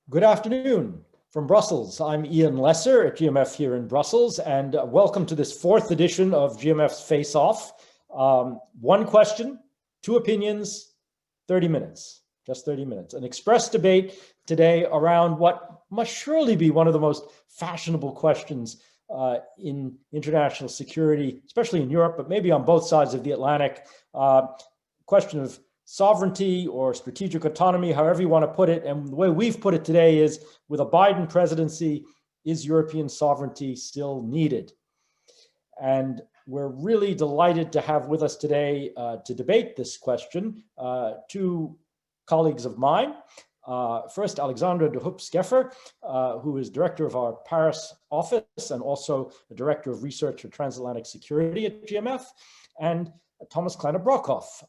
Good afternoon from Brussels. I'm Ian Lesser at GMF here in Brussels, and welcome to this fourth edition of GMF's Face Off. One question, two opinions, 30 minutes, just 30 minutes. An express debate today around what must surely be one of the most fashionable questions in international security, especially in Europe, but maybe on both sides of the Atlantic. Question of sovereignty or strategic autonomy, however you want to put it. And the way we've put it today is, with a Biden presidency, is European sovereignty still needed? And we're really delighted to have with us today to debate this question two colleagues of mine. First, Alexandra de Scheffer, who is director of our Paris office and also the director of research for transatlantic security at GMF, and Thomas Kleine-Brockhoff,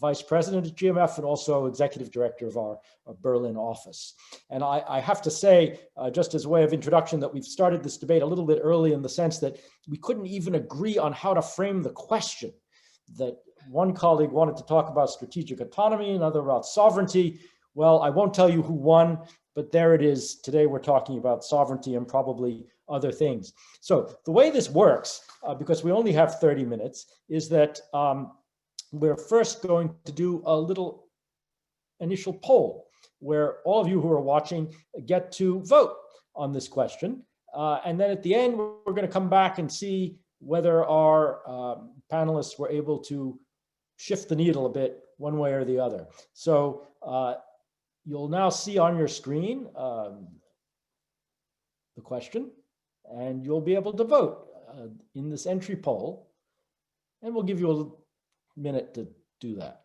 vice president at GMF and also executive director of our Berlin office. And I have to say, just as a way of introduction, that we've started this debate a little bit early in the sense that we couldn't even agree on how to frame the question. That one colleague wanted to talk about strategic autonomy, another about sovereignty. Well, I won't tell you who won, but there it is. Today we're talking about sovereignty and probably other things. So the way this works, because we only have 30 minutes, is that we're first going to do a little initial poll where all of you who are watching get to vote on this question. And then at the end, we're going to come back and see whether our panelists were able to shift the needle a bit one way or the other. So you'll now see on your screen the question, and you'll be able to vote in this entry poll. And we'll give you a minute to do that.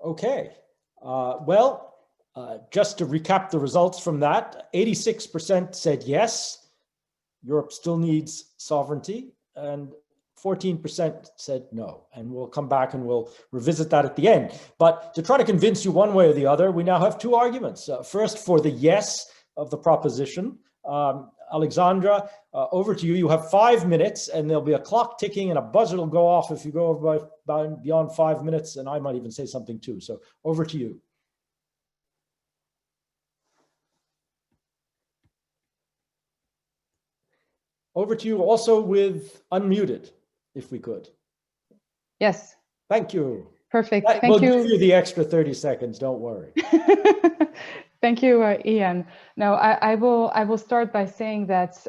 Okay, just to recap the results from that, 86% said yes, Europe still needs sovereignty, and 14% said no. And we'll come back and we'll revisit that at the end. But to try to convince you one way or the other, we now have two arguments. First, for the yes of the proposition. Alexandra, over to you. You have 5 minutes, and there'll be a clock ticking and a buzzer will go off if you go over beyond 5 minutes, and I might even say something too. So over to you. Over to you also with unmuted, if we could. Yes. Thank you. Perfect. Thank you. We'll give you the extra 30 seconds, don't worry. Thank you, Ian. No, I will start by saying that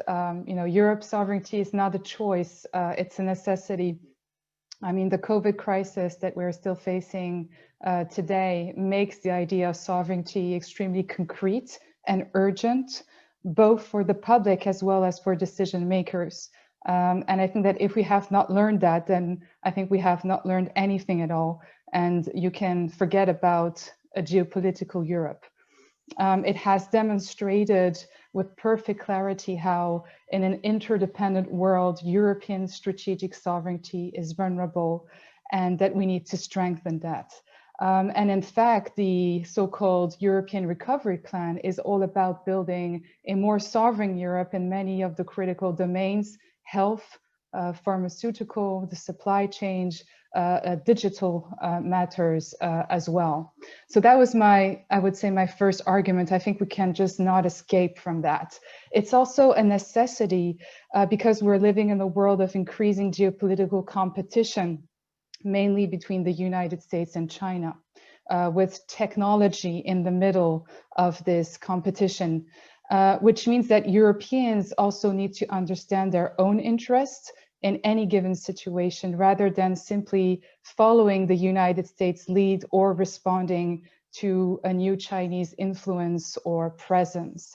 Europe's sovereignty is not a choice; it's a necessity. I mean, the COVID crisis that we're still facing today makes the idea of sovereignty extremely concrete and urgent, both for the public as well as for decision makers. And I think that if we have not learned that, then I think we have not learned anything at all. And you can forget about a geopolitical Europe. It has demonstrated with perfect clarity how, in an interdependent world, European strategic sovereignty is vulnerable, and that we need to strengthen that. And in fact, the so-called European Recovery Plan is all about building a more sovereign Europe in many of the critical domains: health, pharmaceutical, the supply chain, digital matters as well. So that was I would say, my first argument. I think we can just not escape from that. It's also a necessity because we're living in a world of increasing geopolitical competition, mainly between the United States and China, with technology in the middle of this competition, which means that Europeans also need to understand their own interests in any given situation, rather than simply following the United States lead or responding to a new Chinese influence or presence.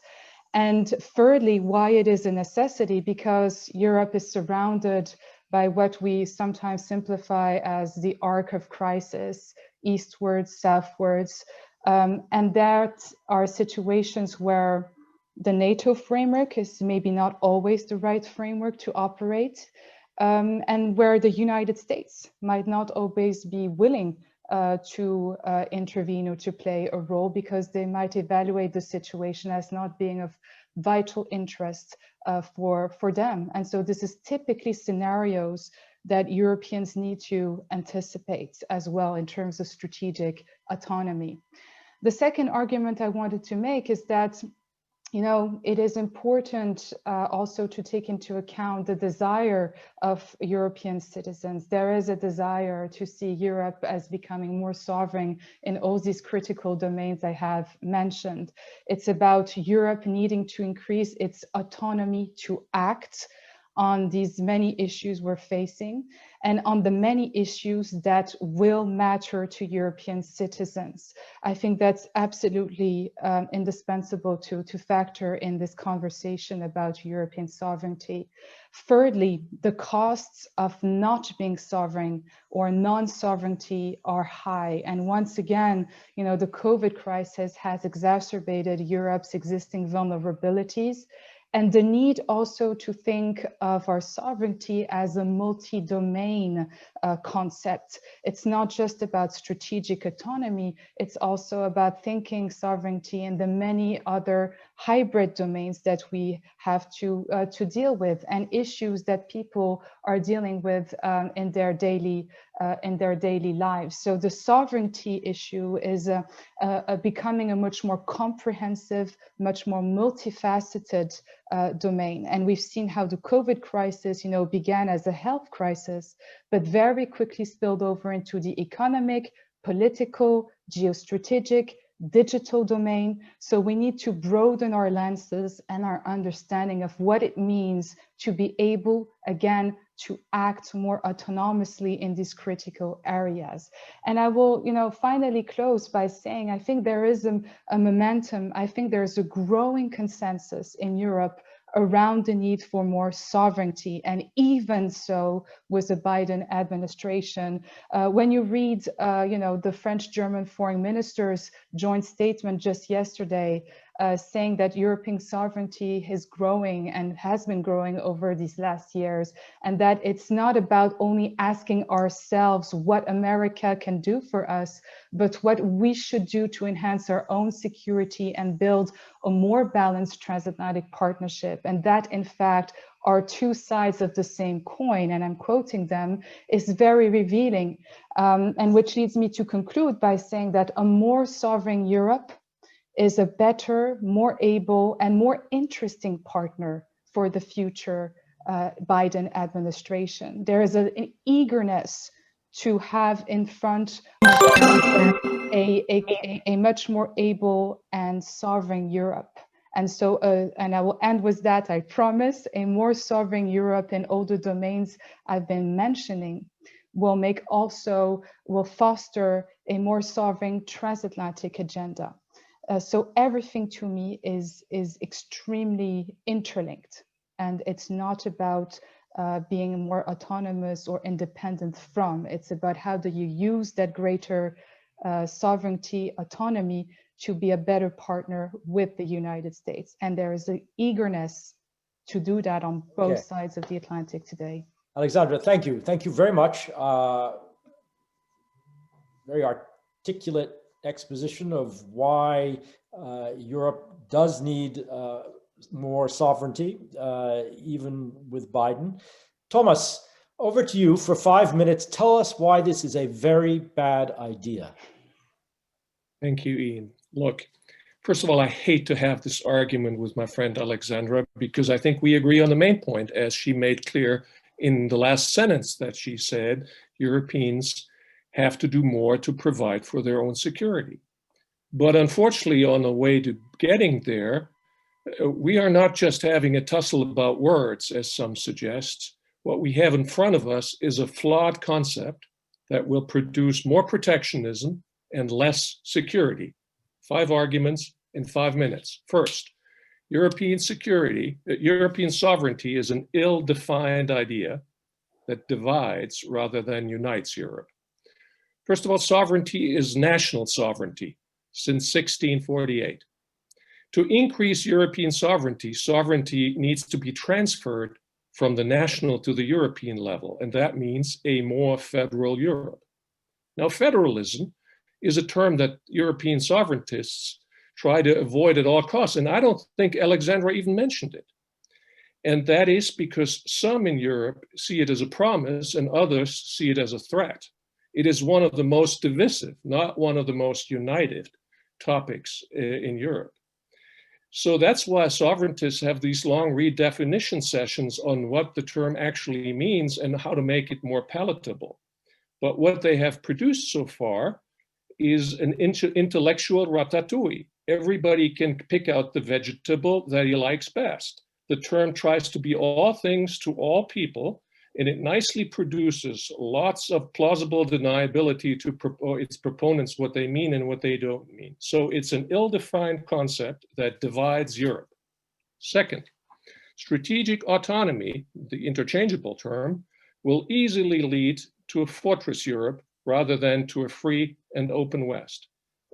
And thirdly, why it is a necessity, because Europe is surrounded by what we sometimes simplify as the arc of crisis, eastwards, southwards, and that are situations where the NATO framework is maybe not always the right framework to operate, and where the United States might not always be willing to intervene or to play a role, because they might evaluate the situation as not being of vital interest for them. And so this is typically scenarios that Europeans need to anticipate as well in terms of strategic autonomy. The second argument I wanted to make is that, you know, it is important also to take into account the desire of European citizens. There is a desire to see Europe as becoming more sovereign in all these critical domains I have mentioned. It's about Europe needing to increase its autonomy to act on these many issues we're facing, and on the many issues that will matter to European citizens. I think that's absolutely indispensable to factor in this conversation about European sovereignty. Thirdly, the costs of not being sovereign or non-sovereignty are high. And once again, you know, the COVID crisis has exacerbated Europe's existing vulnerabilities, and the need also to think of our sovereignty as a multi-domain concept. It's not just about strategic autonomy, it's also about thinking sovereignty in the many other hybrid domains that we have to deal with, and issues that people are dealing with in their daily lives. So the sovereignty issue is becoming a much more comprehensive, much more multifaceted domain. And we've seen how the COVID crisis, you know, began as a health crisis, but very quickly spilled over into the economic, political, geostrategic, digital domain. So we need to broaden our lenses and our understanding of what it means to be able, again, to act more autonomously in these critical areas. And I will, you know, finally close by saying, I think there is a momentum. I think there's a growing consensus in Europe around the need for more sovereignty, and even so with the Biden administration. When you read, you know, the French-German foreign ministers' joint statement just yesterday, saying that European sovereignty is growing and has been growing over these last years, and that it's not about only asking ourselves what America can do for us, but what we should do to enhance our own security and build a more balanced transatlantic partnership. And that, in fact, are two sides of the same coin, and I'm quoting them, is very revealing, and which leads me to conclude by saying that a more sovereign Europe is a better, more able, and more interesting partner for the future Biden administration. There is an eagerness to have in front of a much more able and sovereign Europe. And so, and I will end with that, I promise, a more sovereign Europe in all the domains I've been mentioning will foster a more sovereign transatlantic agenda. So everything to me is extremely interlinked, and it's not about being more autonomous or independent from. It's about how do you use that greater sovereignty, autonomy to be a better partner with the United States. And there is an eagerness to do that on both sides of the Atlantic today. Alexandra, thank you. Thank you very much. Very articulate exposition of why Europe does need more sovereignty, even with Biden. Thomas, over to you for 5 minutes. Tell us why this is a very bad idea. Thank you, Ian. Look, first of all, I hate to have this argument with my friend Alexandra, because I think we agree on the main point, as she made clear in the last sentence that she said, Europeans have to do more to provide for their own security. But unfortunately, on the way to getting there, we are not just having a tussle about words, as some suggest. What we have in front of us is a flawed concept that will produce more protectionism, and less security. 5 arguments in 5 minutes. First, European sovereignty is an ill-defined idea that divides rather than unites Europe. First of all, sovereignty is national sovereignty since 1648. To increase European sovereignty, sovereignty needs to be transferred from the national to the European level, and that means a more federal Europe. Now, federalism is a term that European sovereigntists try to avoid at all costs, and I don't think Alexandra even mentioned it. And that is because some in Europe see it as a promise and others see it as a threat. It is one of the most divisive, not one of the most united topics in Europe. So that's why sovereigntists have these long redefinition sessions on what the term actually means and how to make it more palatable. But what they have produced so far is an intellectual ratatouille. Everybody can pick out the vegetable that he likes best. The term tries to be all things to all people, and it nicely produces lots of plausible deniability to its proponents what they mean and what they don't mean. So it's an ill-defined concept that divides Europe. Second, strategic autonomy, the interchangeable term, will easily lead to a fortress Europe rather than to a free and open West.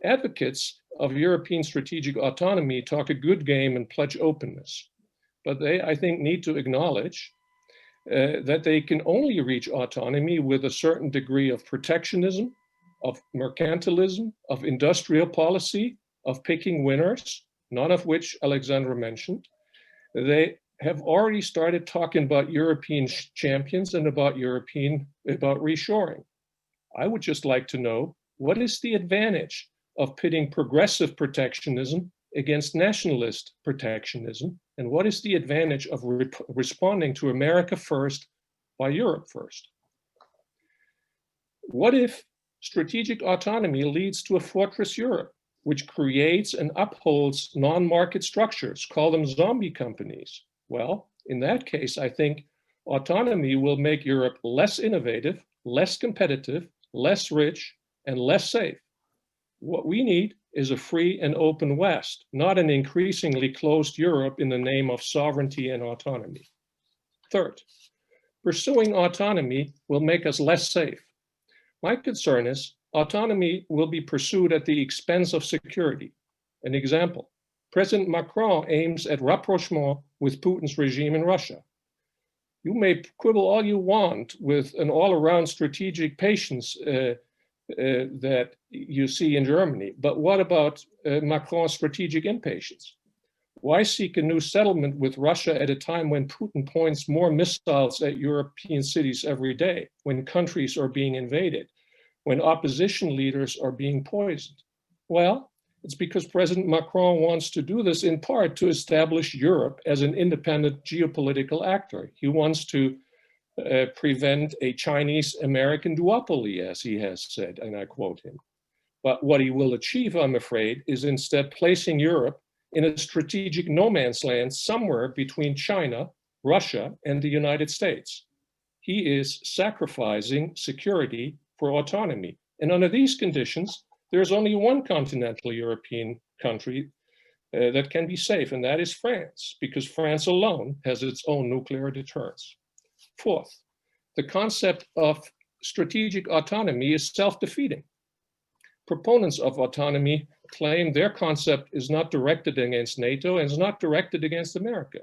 Advocates of European strategic autonomy talk a good game and pledge openness, but they, I think, need to acknowledge that they can only reach autonomy with a certain degree of protectionism, of mercantilism, of industrial policy, of picking winners, none of which Alexandra mentioned. They have already started talking about European champions and about reshoring. I would just like to know, what is the advantage of pitting progressive protectionism against nationalist protectionism? And what is the advantage of responding to America first by Europe first? What if strategic autonomy leads to a fortress Europe, which creates and upholds non-market structures, call them zombie companies? Well, in that case, I think autonomy will make Europe less innovative, less competitive, less rich, and less safe. What we need is a free and open West, not an increasingly closed Europe in the name of sovereignty and autonomy. Third, pursuing autonomy will make us less safe. My concern is autonomy will be pursued at the expense of security. An example, President Macron aims at rapprochement with Putin's regime in Russia. You may quibble all you want with an all-around strategic patience that you see in Germany, but what about Macron's strategic impatience? Why seek a new settlement with Russia at a time when Putin points more missiles at European cities every day, when countries are being invaded, when opposition leaders are being poisoned? Well, it's because President Macron wants to do this in part to establish Europe as an independent geopolitical actor. He wants to prevent a Chinese-American duopoly, as he has said, and I quote him. But what he will achieve, I'm afraid, is instead placing Europe in a strategic no man's land somewhere between China, Russia, and the United States. He is sacrificing security for autonomy. And under these conditions, there's only one continental European country that can be safe, and that is France, because France alone has its own nuclear deterrence. Fourth, the concept of strategic autonomy is self-defeating. Proponents of autonomy claim their concept is not directed against NATO and is not directed against America.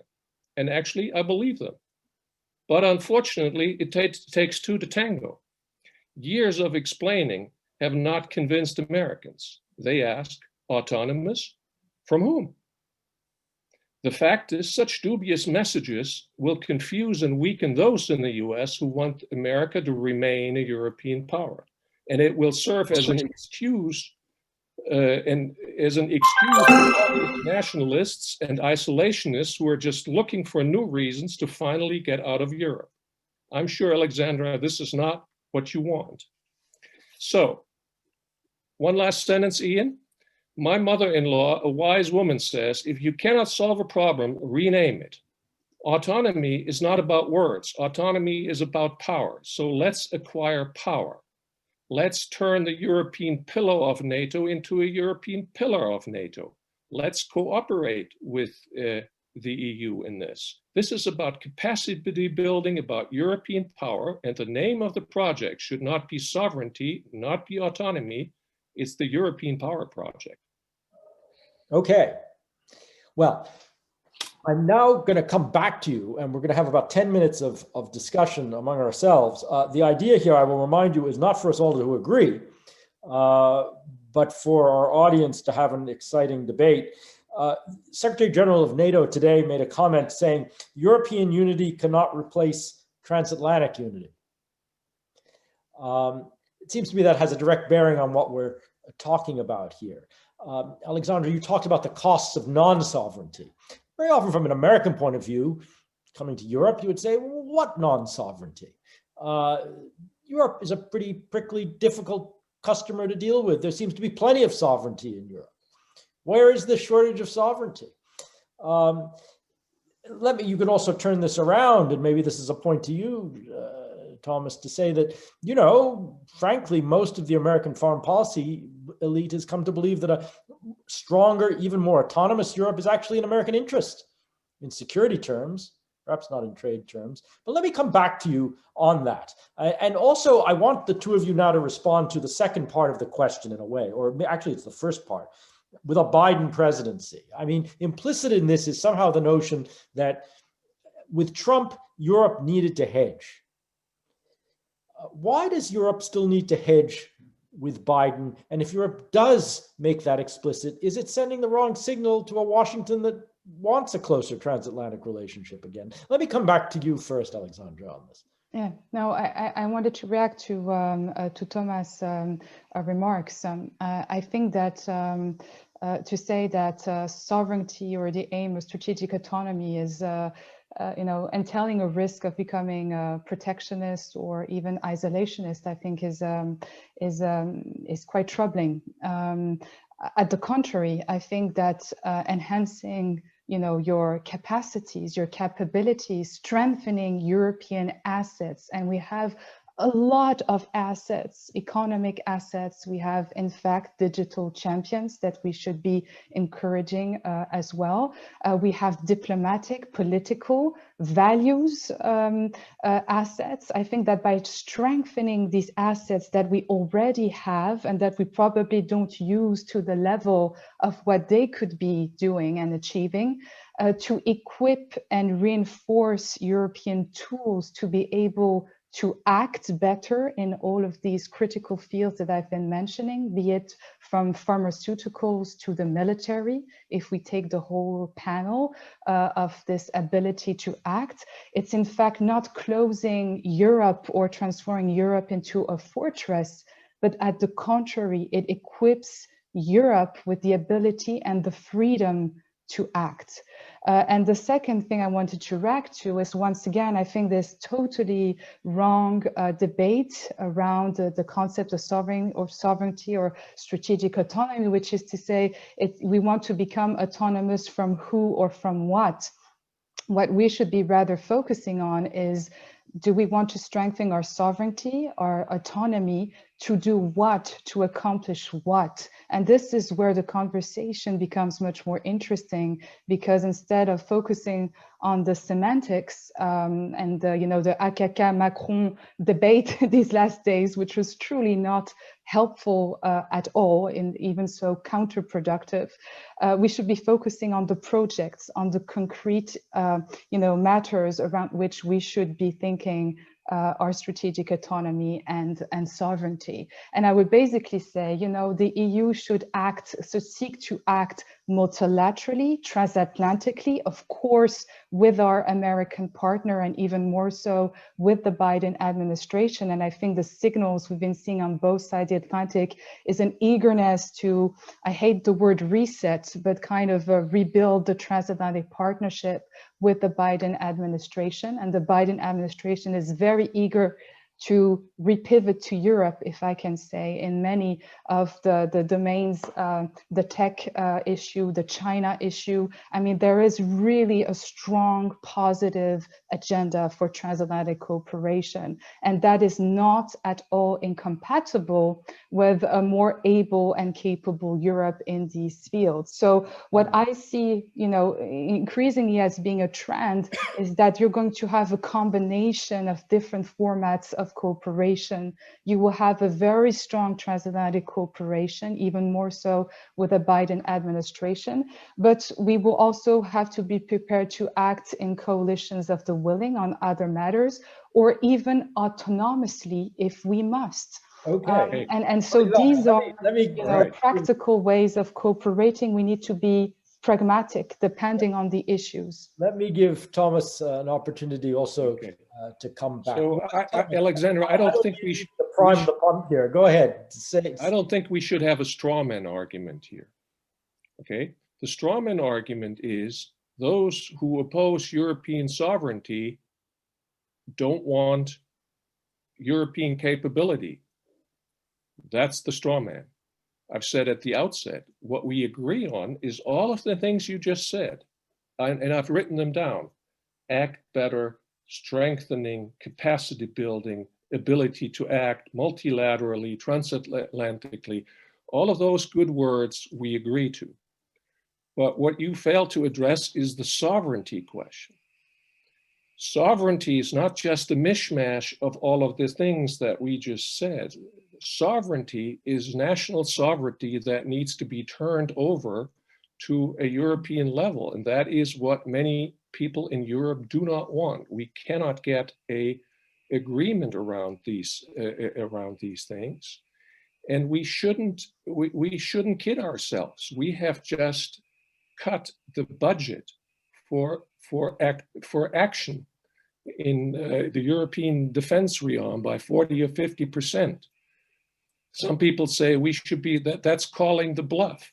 And actually, I believe them. But unfortunately, it takes two to tango. Years of explaining have not convinced Americans. They ask, autonomous? From whom? The fact is, such dubious messages will confuse and weaken those in the US who want America to remain a European power. And it will serve as an excuse for nationalists and isolationists who are just looking for new reasons to finally get out of Europe. I'm sure, Alexandra, this is not what you want. So, one last sentence, Ian. My mother-in-law, a wise woman, says, if you cannot solve a problem, rename it. Autonomy is not about words. Autonomy is about power. So let's acquire power. Let's turn the European pillar of NATO into a European pillar of NATO. Let's cooperate with the EU in this. This is about capacity building, about European power, and the name of the project should not be sovereignty, not be autonomy. It's the European Power Project. Okay. Well, I'm now going to come back to you, and we're going to have about 10 minutes of discussion among ourselves. The idea here, I will remind you, is not for us all to agree, but for our audience to have an exciting debate. Secretary General of NATO today made a comment saying, European unity cannot replace transatlantic unity. It seems to me that has a direct bearing on what we're talking about here. Alexandra, you talked about the costs of non-sovereignty. Very often from an American point of view, coming to Europe, you would say, well, what non-sovereignty? Europe is a pretty prickly, difficult customer to deal with. There seems to be plenty of sovereignty in Europe. Where is the shortage of sovereignty? You can also turn this around, and maybe this is a point to you, Thomas, to say that, you know, frankly, most of the American foreign policy elite has come to believe that a stronger, even more autonomous Europe is actually in American interest in security terms, perhaps not in trade terms. But let me come back to you on that. And also, I want the two of you now to respond to the second part of the question in a way, or actually it's the first part, with a Biden presidency. I mean, implicit in this is somehow the notion that with Trump, Europe needed to hedge. Why does Europe still need to hedge with Biden? And if Europe does make that explicit, is it sending the wrong signal to a Washington that wants a closer transatlantic relationship again? Let me come back to you first, Alexandra, on this. Yeah, no, I wanted to react to Thomas' remarks. I think that to say that sovereignty or the aim of strategic autonomy is entailing a risk of becoming protectionist or even isolationist, I think is quite troubling. At the contrary, I think that enhancing your capacities, your capabilities, strengthening European assets, and we have a lot of assets, economic assets. We have, in fact, digital champions that we should be encouraging as well. We have diplomatic, political values assets. I think that by strengthening these assets that we already have and that we probably don't use to the level of what they could be doing and achieving, to equip and reinforce European tools to be able to act better in all of these critical fields that I've been mentioning, be it from pharmaceuticals to the military. If we take the whole panel of this ability to act, it's in fact not closing Europe or transforming Europe into a fortress, but at the contrary, it equips Europe with the ability and the freedom to act. And the second thing I wanted to react to is, once again, I think this totally wrong debate around the concept of sovereignty or strategic autonomy, which is to say we want to become autonomous from who or from what. What we should be rather focusing on is, do we want to strengthen our sovereignty, our autonomy, to do what, to accomplish what? And this is where the conversation becomes much more interesting, because instead of focusing on the semantics and the AKK Macron debate these last days, which was truly not helpful at all, and even so counterproductive, we should be focusing on the projects, on the concrete matters around which we should be thinking our strategic autonomy and sovereignty. And I would basically say, the EU should seek to act multilaterally, transatlantically, of course, with our American partner, and even more so with the Biden administration. And I think the signals we've been seeing on both sides of the Atlantic is an eagerness to, I hate the word reset, but kind of rebuild the transatlantic partnership with the Biden administration. And the Biden administration is very eager to repivot to Europe, if I can say, in many of the domains, the tech issue, the China issue. I mean, there is really a strong positive agenda for transatlantic cooperation, and that is not at all incompatible with a more able and capable Europe in these fields. So what I see, you know, increasingly as being a trend is that you're going to have a combination of different formats of cooperation. You will have a very strong transatlantic cooperation, even more so with the Biden administration, but we will also have to be prepared to act in coalitions of the willing on other matters, or even autonomously if we must. Okay. And so these are you know, right. practical ways of cooperating. We need to be pragmatic depending on the issues. Let me give Thomas an opportunity also to come back. So, Alexandra, I don't think we should prime the pump here. Go ahead. I don't think we should have a straw man argument here. Okay, the straw man argument is those who oppose European sovereignty don't want European capability. That's the straw man. I've said at the outset, what we agree on is all of the things you just said, and I've written them down. Act better, strengthening, capacity building, ability to act multilaterally, transatlantically, all of those good words we agree to. But what you fail to address is the sovereignty question. Sovereignty is not just a mishmash of all of the things that we just said. Sovereignty is national sovereignty that needs to be turned over to a European level. And that is what many people in Europe do not want. We cannot get an agreement around these things. And we shouldn't kid ourselves. We have just cut the budget for action in the European defense realm by 40 or 50%. Some people say we should be, that's calling the bluff.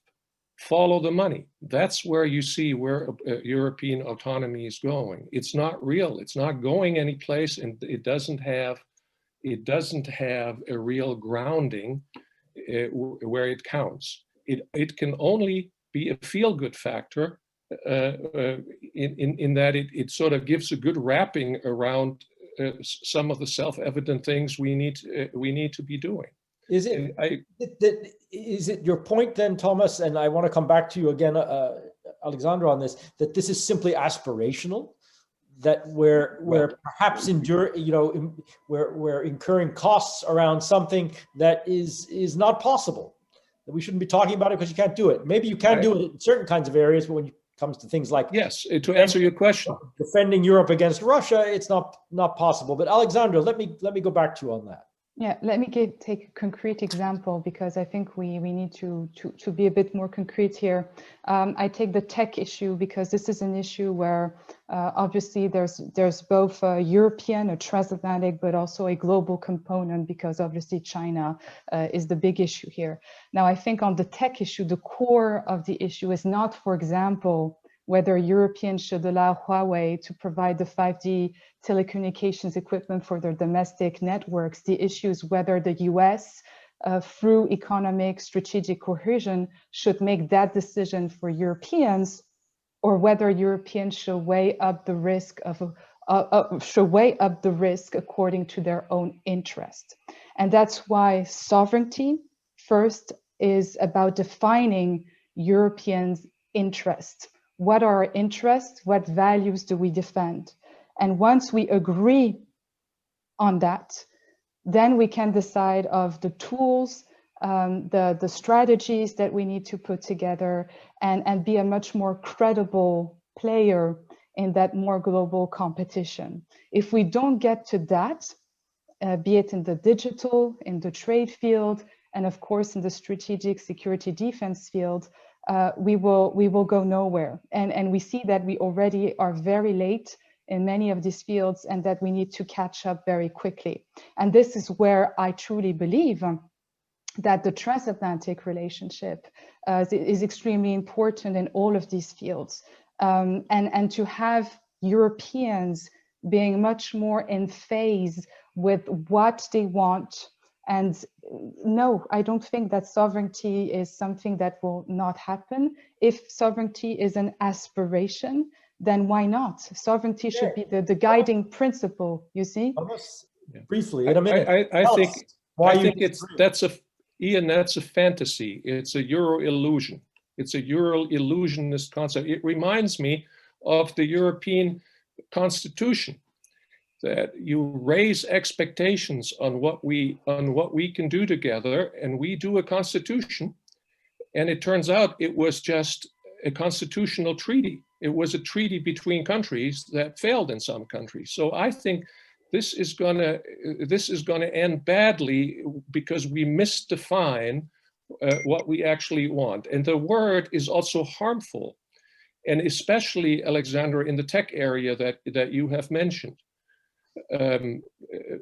Follow the money. That's where you see where European autonomy is going. It's not real. It's not going anyplace, and it doesn't have a real grounding where it counts. It can only be a feel-good factor in that it sort of gives a good wrapping around some of the self-evident things we need to be doing. Is it your point then, Thomas, and I want to come back to you again, Alexandra, on this, that this is simply aspirational, that we're perhaps we're incurring costs around something that is not possible, that we shouldn't be talking about it because you can't do it. Maybe you can do it in certain kinds of areas, but when it comes to things like, yes, to answer your question, defending Europe against Russia, it's not possible. But Alexandra, let me go back to you on that. Yeah, let me take a concrete example, because I think we need to be a bit more concrete here. I take the tech issue because this is an issue where obviously there's both a European, a transatlantic, but also a global component, because obviously China is the big issue here. Now, I think on the tech issue, the core of the issue is not, for example, whether Europeans should allow Huawei to provide the 5G telecommunications equipment for their domestic networks. The issue is whether the US, through economic strategic cohesion, should make that decision for Europeans, or whether Europeans should weigh up the risk according to their own interest. And that's why sovereignty first is about defining Europeans' interests. What are our interests? What values do we defend? And once we agree on that, then we can decide of the tools, the strategies that we need to put together, and be a much more credible player in that more global competition. If we don't get to that, be it in the digital, in the trade field, and of course in the strategic security defense field, we will go nowhere. And we see that we already are very late in many of these fields, and that we need to catch up very quickly. And this is where I truly believe that the transatlantic relationship is extremely important in all of these fields. And to have Europeans being much more in phase with what they want. And no, I don't think that sovereignty is something that will not happen. If sovereignty is an aspiration, then why not? Sovereignty should be the guiding principle, you see? Thomas, briefly, in a minute. I think that's a fantasy. It's a Euro illusion. It's a Euro illusionist concept. It reminds me of the European Constitution, that you raise expectations on what we can do together, and we do a constitution, and it turns out it was just a constitutional treaty. It was a treaty between countries that failed in some countries. So I think this is gonna end badly because we misdefine what we actually want, and the word is also harmful, and especially, Alexandra, in the tech area that you have mentioned.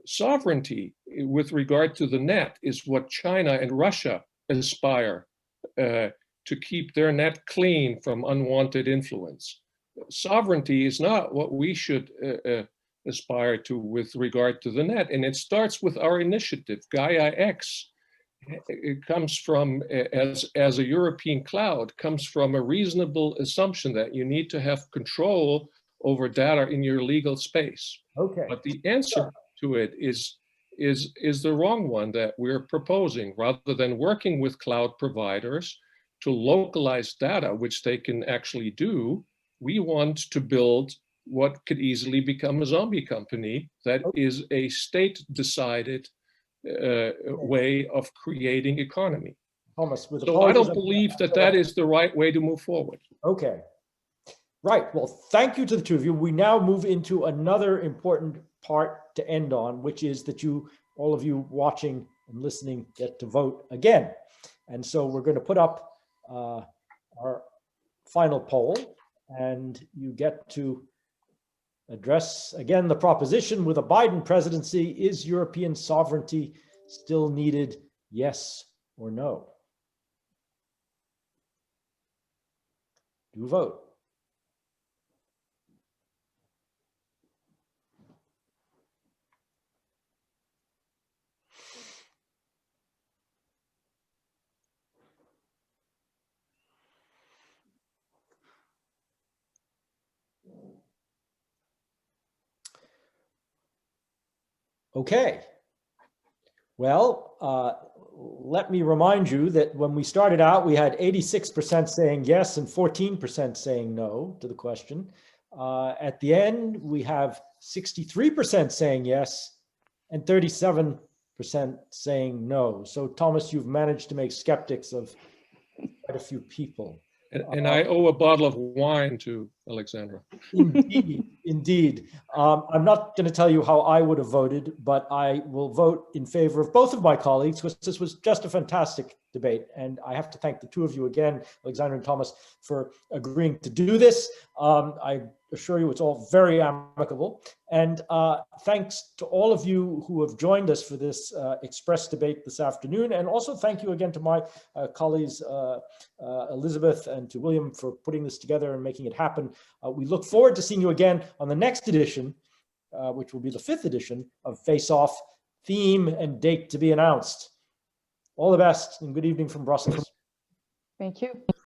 Sovereignty with regard to the net is what China and Russia aspire to keep their net clean from unwanted influence. Sovereignty is not what we should aspire to with regard to the net, and it starts with our initiative, Gaia X. It comes from, as a European cloud, comes from a reasonable assumption that you need to have control over data in your legal space. Okay. But the answer to it is the wrong one that we're proposing. Rather than working with cloud providers to localize data, which they can actually do, we want to build what could easily become a zombie company that is a state-decided way of creating economy. Thomas, with so I don't believe that is the right way to move forward. Okay. Right. Well, thank you to the two of you. We now move into another important part to end on, which is that all of you watching and listening, get to vote again. And so we're going to put up our final poll, and you get to address again the proposition: with a Biden presidency, is European sovereignty still needed? Yes or no? Do vote. Okay. Well, let me remind you that when we started out, we had 86% saying yes and 14% saying no to the question. At the end, we have 63% saying yes and 37% saying no. So, Thomas, you've managed to make skeptics of quite a few people. And I owe a bottle of wine to Alexandra. Indeed, indeed. I'm not going to tell you how I would have voted, but I will vote in favor of both of my colleagues, because this was just a fantastic debate. And I have to thank the two of you again, Alexandra and Thomas, for agreeing to do this. I assure you it's all very amicable. And thanks to all of you who have joined us for this express debate this afternoon. And also thank you again to my colleagues, Elizabeth and to William, for putting this together and making it happen. We look forward to seeing you again on the next edition, which will be the 5th edition of Face Off, theme and date to be announced. All the best and good evening from Brussels. Thank you.